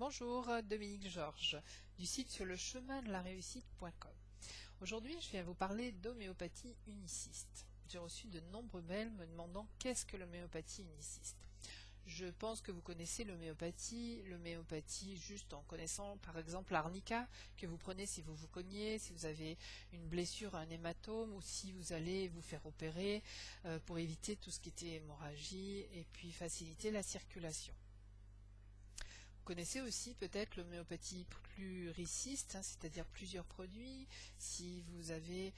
Bonjour, Dominique Georges, du site sur le chemin de la réussite.com. Aujourd'hui, je viens vous parler d'homéopathie uniciste. J'ai reçu de nombreux mails me demandant qu'est-ce que l'homéopathie uniciste. Je pense que vous connaissez l'homéopathie juste en connaissant par exemple l'arnica que vous prenez si vous vous cognez, si vous avez une blessure, un hématome ou si vous allez vous faire opérer pour éviter tout ce qui était hémorragie et puis faciliter la circulation. Vous connaissez aussi peut-être l'homéopathie pluriciste, c'est-à-dire plusieurs produits. Si vous avez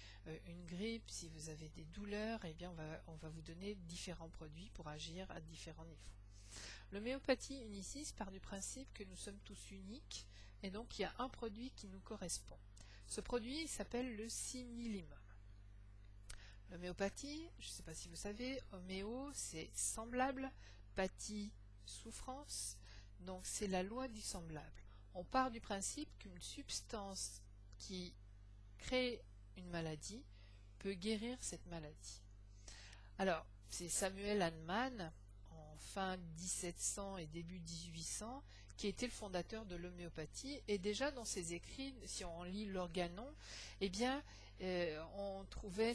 une grippe, si vous avez des douleurs, eh bien on va vous donner différents produits pour agir à différents niveaux. L'homéopathie uniciste part du principe que nous sommes tous uniques et donc il y a un produit qui nous correspond. Ce produit s'appelle le similimum. L'homéopathie, je ne sais pas si vous savez, homéo c'est semblable, pathie souffrance, donc c'est la loi du semblable. On part du principe qu'une substance qui crée une maladie peut guérir cette maladie. Alors, c'est Samuel Hahnemann, en fin 1700 et début 1800, qui était le fondateur de l'homéopathie, et déjà dans ses écrits, si on lit l'Organon, eh bien, on trouvait,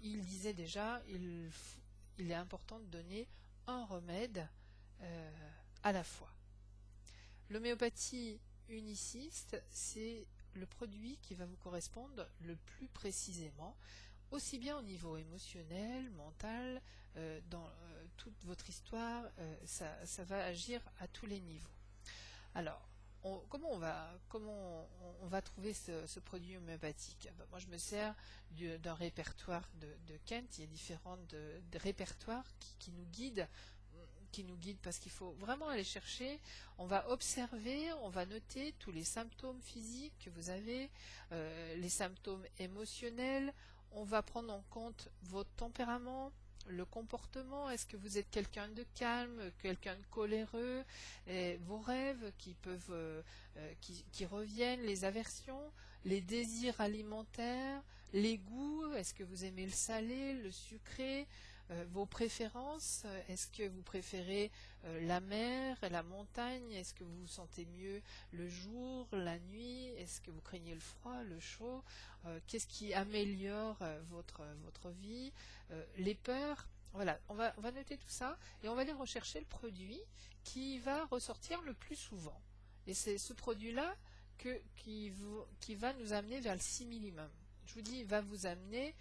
il disait déjà, il est important de donner un remède à la fois. L'homéopathie uniciste, c'est le produit qui va vous correspondre le plus précisément, aussi bien au niveau émotionnel, mental, dans toute votre histoire, ça va agir à tous les niveaux. Alors, comment on va trouver ce produit homéopathique? Moi, je me sers d'un répertoire de Kent. Il y a différents répertoires qui nous guident parce qu'il faut vraiment aller chercher. On va observer, on va noter tous les symptômes physiques que vous avez, les symptômes émotionnels. On va prendre en compte votre tempérament, le comportement. Est-ce que vous êtes quelqu'un de calme, quelqu'un de coléreux, et vos rêves qui reviennent, les aversions, les désirs alimentaires, les goûts. Est-ce que vous aimez le salé, le sucré? Vos préférences, est-ce que vous préférez la mer, la montagne? Est-ce que vous vous sentez mieux le jour, la nuit? Est-ce que vous craignez le froid, le chaud? Qu'est-ce qui améliore votre vie? Les peurs? Voilà, on va noter tout ça et on va aller rechercher le produit qui va ressortir le plus souvent. Et c'est ce produit-là qui va nous amener vers le similimum. Je vous dis, va nous amener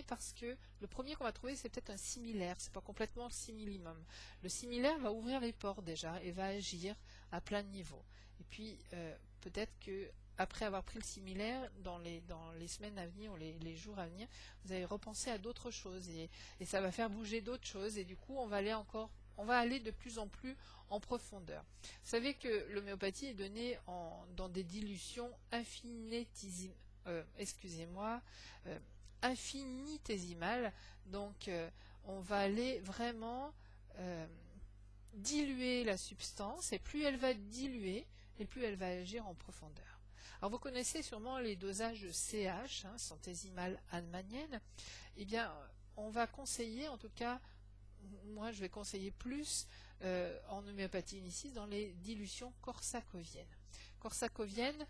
parce que le premier qu'on va trouver, c'est peut-être un similaire, c'est pas complètement le similimum. Le similaire va ouvrir les portes déjà et va agir à plein de niveaux. Et puis peut-être que après avoir pris le similaire, dans les semaines à venir ou les jours à venir, vous allez repenser à d'autres choses et ça va faire bouger d'autres choses et du coup on va aller de plus en plus en profondeur. Vous savez que l'homéopathie est donnée dans des dilutions infinitésimales. Donc on va aller vraiment diluer la substance et plus elle va diluer et plus elle va agir en profondeur. Alors vous connaissez sûrement les dosages CH, centésimales hahnemanniennes. Eh bien, on va conseiller, en tout cas, moi je vais conseiller plus en homéopathie uniciste dans les dilutions korsakoviennes. Korsakovienne,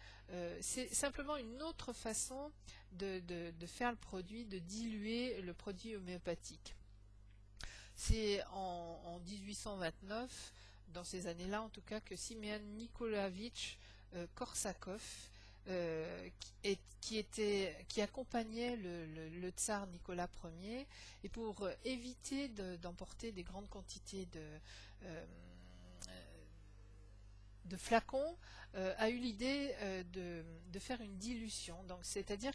c'est simplement une autre façon de faire le produit, de diluer le produit homéopathique. C'est en 1829, dans ces années-là en tout cas, que Simeon Nikolaevitch Korsakov, qui accompagnait le tsar Nicolas Ier, et pour éviter d'emporter des grandes quantités de flacons, a eu l'idée de faire une dilution. Donc, c'est-à-dire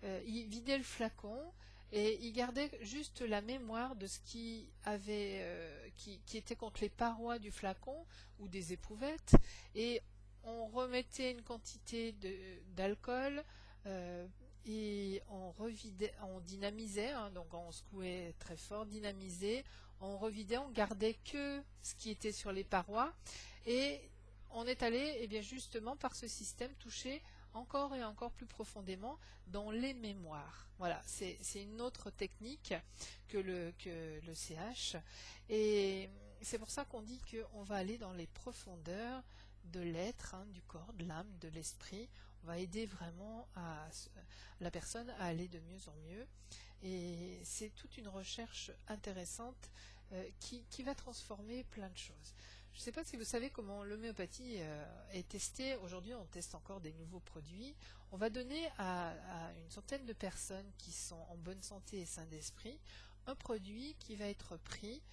il vidait le flacon et il gardait juste la mémoire de ce qui était contre les parois du flacon ou des éprouvettes, et on remettait une quantité d'alcool et on dynamisait, donc on secouait très fort, dynamisait, on revidait, on gardait que ce qui était sur les parois et on est allé bien justement par ce système toucher encore et encore plus profondément dans les mémoires. Voilà, c'est une autre technique que le CH. Et c'est pour ça qu'on dit qu'on va aller dans les profondeurs de l'être, hein, du corps, de l'âme, de l'esprit. On va aider vraiment la personne à aller de mieux en mieux. Et c'est toute une recherche intéressante qui va transformer plein de choses. Je ne sais pas si vous savez comment l'homéopathie est testée. Aujourd'hui, on teste encore des nouveaux produits. On va donner à une centaine de personnes qui sont en bonne santé et sain d'esprit un produit qui va être pris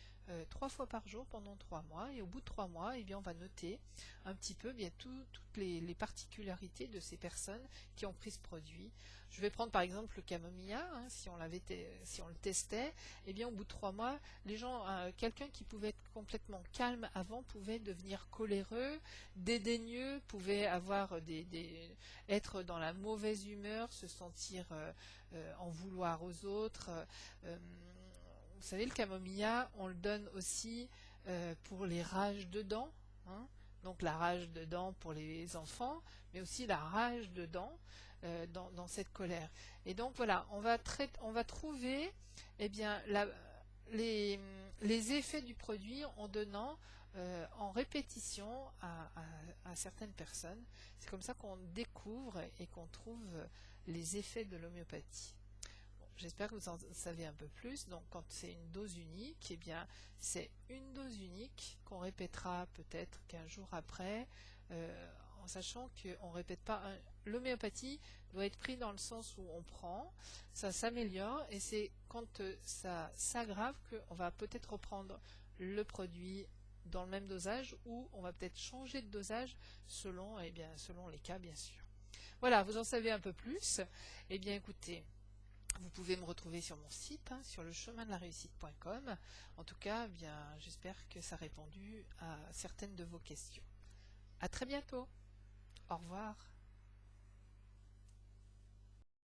3 fois par jour pendant 3 mois, et au bout de 3 mois, eh bien, on va noter un petit peu bien toutes les particularités de ces personnes qui ont pris ce produit. Je vais prendre par exemple le camomilla, hein, si on le testait, eh bien, au bout de 3 mois, les gens, quelqu'un qui pouvait être complètement calme avant pouvait devenir coléreux, dédaigneux, pouvait avoir être dans la mauvaise humeur, se sentir en vouloir aux autres. Vous savez, le camomilla, on le donne aussi pour les rages de dents, hein. Donc la rage de dents pour les enfants, mais aussi la rage de dents dans cette colère. Et donc voilà, on va trouver eh bien, les effets du produit en donnant en répétition à certaines personnes. C'est comme ça qu'on découvre et qu'on trouve les effets de l'homéopathie. J'espère que vous en savez un peu plus. Donc quand c'est une dose unique, eh bien c'est une dose unique qu'on répétera peut-être 15 jours après, en sachant qu'on ne répète pas. L'homéopathie doit être pris dans le sens où on prend, ça s'améliore, et c'est quand ça s'aggrave qu'on va peut-être reprendre le produit dans le même dosage, ou on va peut-être changer de dosage selon les cas, bien sûr. Voilà, vous en savez un peu plus. Eh bien écoutez, vous pouvez me retrouver sur mon site, hein, sur lechemin-de-la-réussite.com. En tout cas, bien, j'espère que ça a répondu à certaines de vos questions. À très bientôt. Au revoir.